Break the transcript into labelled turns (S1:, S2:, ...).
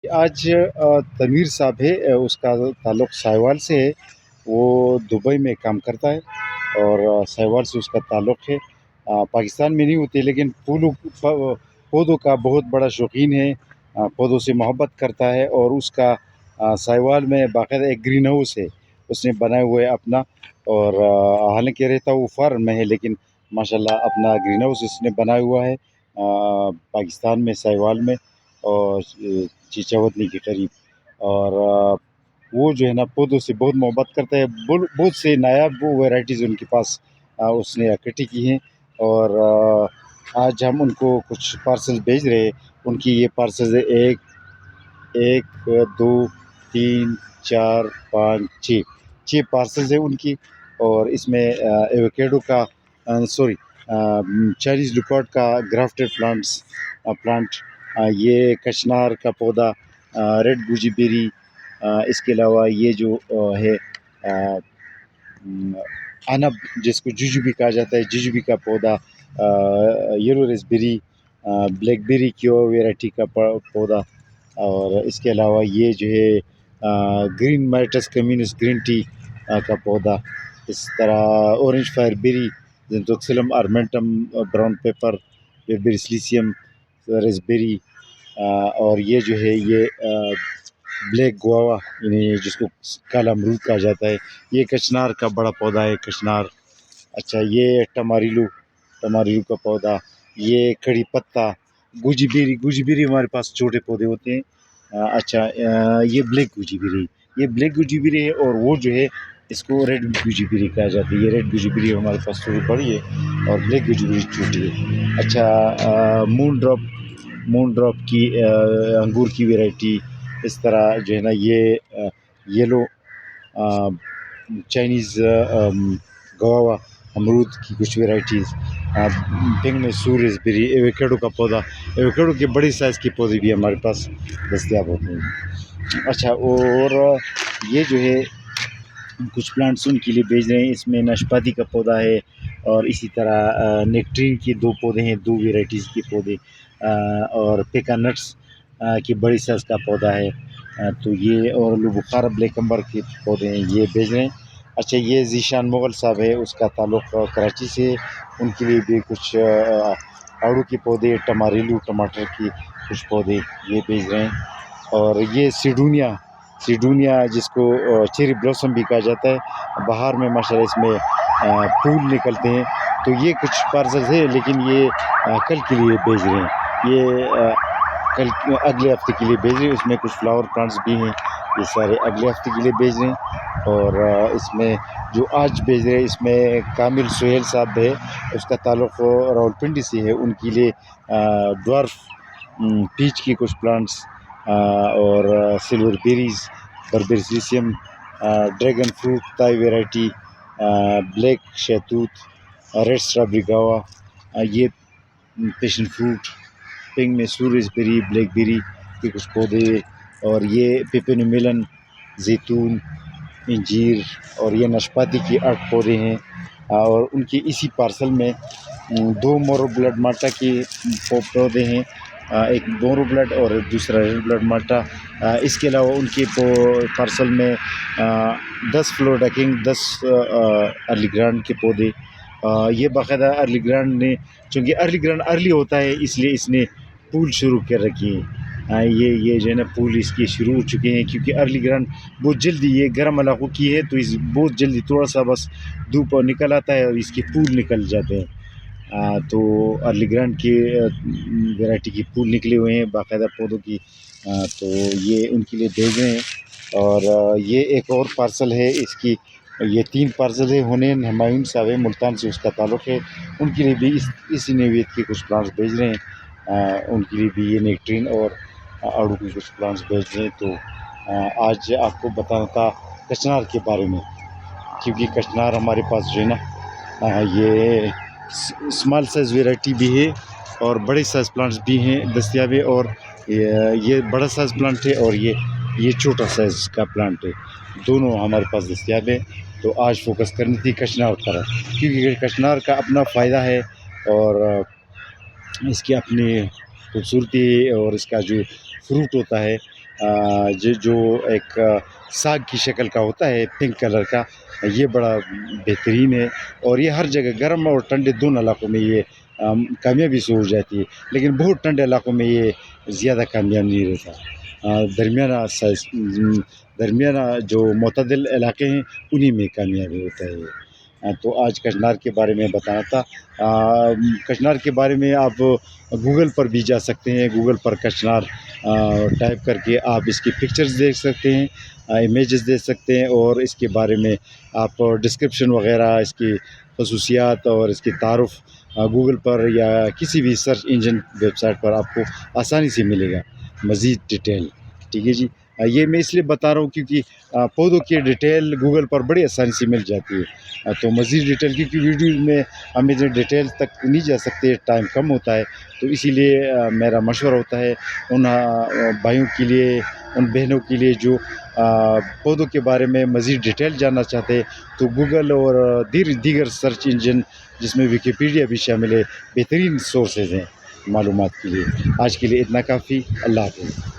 S1: آج تنویر صاحب ہے، اس کا تعلق ساہیوال سے ہے۔ وہ دبئی میں کام کرتا ہے اور ساہیوال سے اس کا تعلق ہے۔ پاکستان میں نہیں ہوتے لیکن پودوں کا بہت بڑا شوقین ہے، پودوں سے محبت کرتا ہے اور اس کا ساہیوال میں باقاعدہ ایک گرین ہاؤس ہے اس نے بنائے ہوئے اپنا، اور حالانکہ رہتا وہ فارن میں ہے لیکن ماشاءاللہ اپنا گرین ہاؤس اس نے بنایا ہوا ہے پاکستان میں ساہیوال میں، اور چیچاوطنی کے قریب۔ اور وہ جو ہے نا پودوں سے بہت محبت کرتا ہے، بہت سے نایاب ویرائٹیز ان کے پاس اس نے اکٹھی کی ہیں، اور آج ہم ان کو کچھ پارسل بھیج رہے ہیں۔ ان کی یہ پارسل ہے ایک دو تین چار پانچ چھ پارسلز ہیں ان کی، اور اس میں ایووکیڈو کا چائنیز لیپارڈ کا گرافٹڈ پلانٹ، یہ کچنار کا پودا، ریڈ گوجی بیری، اس کے علاوہ یہ جو ہے عنب جس کو ججوبی کہا جاتا ہے، ججوبی کا پودا، یلو ریسبیری، بلیک بیری کی ویرائٹی کا پودا، اور اس کے علاوہ یہ جو ہے گرین مائٹس کمیونس گرین ٹی کا پودا، اس طرح اورنج فائر بیری، زنتوکسلم آرمنٹم، براؤن پیپر، بیبری سلیسیم، ریسبیری، اور یہ جو ہے یہ بلیک گواوا یعنی جس کو کالا امرود کہا جاتا ہے، یہ کچنار کا بڑا پودا ہے کچنار۔ اچھا، یہ ٹماریلو کا پودا، یہ کڑی پتہ، گوجی بیری ہمارے پاس چھوٹے پودے ہوتے ہیں۔ اچھا، یہ بلیک گوجی بیری ہے، اور وہ جو ہے اس کو ریڈ گوجی بیری کہا جاتا ہے۔ یہ ریڈ گوجی بیری ہمارے پاس تھوڑی بڑی ہے اور بلیک گوجی بیری چھوٹی ہے۔ اچھا، مون ڈراپ کی انگور کی ویرائٹی، اس طرح جو ہے نا یہ یلو چائنیز گواوا امرود کی کچھ ویرائٹیز، پنک میں سور ریسبیری، ایووکیڈو کا پودا، ایووکیڈو کے بڑی سائز کے پودے بھی ہمارے پاس دستیاب ہوتے ہیں۔ اچھا، اور یہ جو ہے کچھ پلانٹس ان کے لیے بھیج رہے ہیں، اس میں ناشپاتی کا پودا ہے، اور اسی طرح نیکٹرین کی 2 پودے ہیں، 2 ویرائٹیز کے پودے، اور پیکا نٹس کی بڑی سائز کا پودا ہے، تو یہ، اور بخارا بلیک امبر کے پودے ہیں، یہ بھیج رہے ہیں۔ اچھا، یہ ذیشان مغل صاحب ہے، اس کا تعلق کراچی سے، ان کے لیے بھی کچھ آڑو کے پودے، ٹماریلو ٹماٹر کی کچھ پودے یہ بھیج رہے ہیں۔ اور یہ سیڈونیا جس کو چیری بلاسم بھی کہا جاتا ہے، بہار میں ماشاءاللہ اس میں پھول نکلتے ہیں، تو یہ کچھ پارسلز ہے لیکن یہ کل کے لیے بھیج رہے ہیں، یہ اگلے ہفتے کے لیے بھیج رہے ہیں۔ اس میں کچھ فلاور پلانٹس بھی ہیں، یہ سارے اگلے ہفتے کے لیے بھیج رہے ہیں۔ اور اس میں جو آج بھیج رہے ہیں اس میں کامل سہیل صاحب ہے، اس کا تعلق راولپنڈی سے ہے، ان کے لیے ڈوارف پیچ کی کچھ پلانٹس، اور سلور بیریز، بربری سلیسیم، dragon fruit Thai variety, black شہتوت، ریڈ اسٹرابیری گاوا، یہ پیشن فروٹ، پنک میں سور ریسبیری، بلیک بیری کے کچھ پودے، اور یہ پیپینو میلن، زیتون، انجیر، اور یہ ناشپاتی کی 8 پودے ہیں، اور ان کی اسی پارسل میں 2 مورو بلڈ مالٹا کے پودے ہیں، ایک مورو بلڈ اور دوسرا ریڈ بلڈ مالٹا۔ اس کے علاوہ ان کے پارسل میں 10 فلوریڈا کنگ، 10 ارلی گرانڈ کے پودے، یہ باقاعدہ ارلی گرانڈ نے، چونکہ ارلی گرانڈ ارلی ہوتا ہے اس لیے اس نے پھول شروع کر رکھے ہیں، یہ جو ہے نا پھول اس کے شروع ہو چکے ہیں، کیونکہ ارلی گرانڈ بہت جلدی، یہ گرم علاقوں کی ہے تو اس بہت جلدی تھوڑا سا بس دھوپ نکل آتا ہے اور اس کے پھول نکل جاتے ہیں، تو ارلی گرانڈ کی ویرائٹی کے پھول نکلے ہوئے ہیں باقاعدہ پودوں کی، تو یہ ان کے لیے بھیج رہے ہیں۔ اور یہ ایک اور پارسل ہے، اس کی یہ 3 پارسل ہے، حنین ہمایون صاحب ہے، ملتان سے اس کا تعلق ہے، ان کے لیے بھی اسی نوعیت کے کچھ پلانٹس بھیج رہے ہیں، ان کے لیے بھی یہ نیکٹرین اور آڑو کے کچھ پلانٹس بھیج رہے ہیں۔ تو آج آپ کو بتانا تھا کچنار کے بارے میں، کیونکہ کچنار ہمارے پاس جو ہے نا یہ اسمال سائز ویرائٹی بھی ہے اور بڑے سائز پلانٹس بھی ہیں دستیاب ہے، اور یہ بڑا سائز پلانٹ ہے اور یہ چھوٹا سائز کا پلانٹ ہے، دونوں ہمارے پاس دستیاب ہے۔ تو آج فوکس کرنی تھی کچنار پر، کیونکہ کچنار کا اپنا فائدہ ہے اور اس کی اپنی خوبصورتی، اور اس کا جو فروٹ ہوتا ہے جو ایک ساگ کی شکل کا ہوتا ہے پنک کلر کا، یہ بڑا بہترین ہے، اور یہ ہر جگہ گرم اور ٹھنڈے دونوں علاقوں میں یہ کامیابی سے ہو جاتی ہے، لیکن بہت ٹھنڈے علاقوں میں یہ زیادہ کامیاب نہیں رہتا۔ درمیانہ سائز، درمیانہ جو معتدل علاقے ہیں انہی میں کامیابی ہوتا ہے یہ۔ تو آج کشنار کے بارے میں بتانا تھا۔ کشنار کے بارے میں آپ گوگل پر بھی جا سکتے ہیں، گوگل پر کشنار ٹائپ کر کے آپ اس کی پکچرز دیکھ سکتے ہیں، امیجز دیکھ سکتے ہیں، اور اس کے بارے میں آپ ڈسکرپشن وغیرہ، اس کی خصوصیات اور اس کی تعارف گوگل پر یا کسی بھی سرچ انجن ویب سائٹ پر آپ کو آسانی سے ملے گا مزید ڈیٹیل۔ ٹھیک ہے جی، یہ میں اس لیے بتا رہا ہوں کیونکہ پودوں کی ڈیٹیل گوگل پر بڑی آسانی سے مل جاتی ہے، تو مزید ڈیٹیل کیونکہ ویڈیو میں ہم اتنے ڈیٹیل تک نہیں جا سکتے، ٹائم کم ہوتا ہے، تو اسی لیے میرا مشورہ ہوتا ہے ان بھائیوں کے لیے، ان بہنوں کے لیے جو پودوں کے بارے میں مزید ڈیٹیل جاننا چاہتے ہیں، تو گوگل اور دیگر سرچ انجن جس میں ویکیپیڈیا بھی شامل ہے، بہترین سورسز ہیں معلومات کے لیے۔ آج کے لیے اتنا کافی، اللہ حافظ۔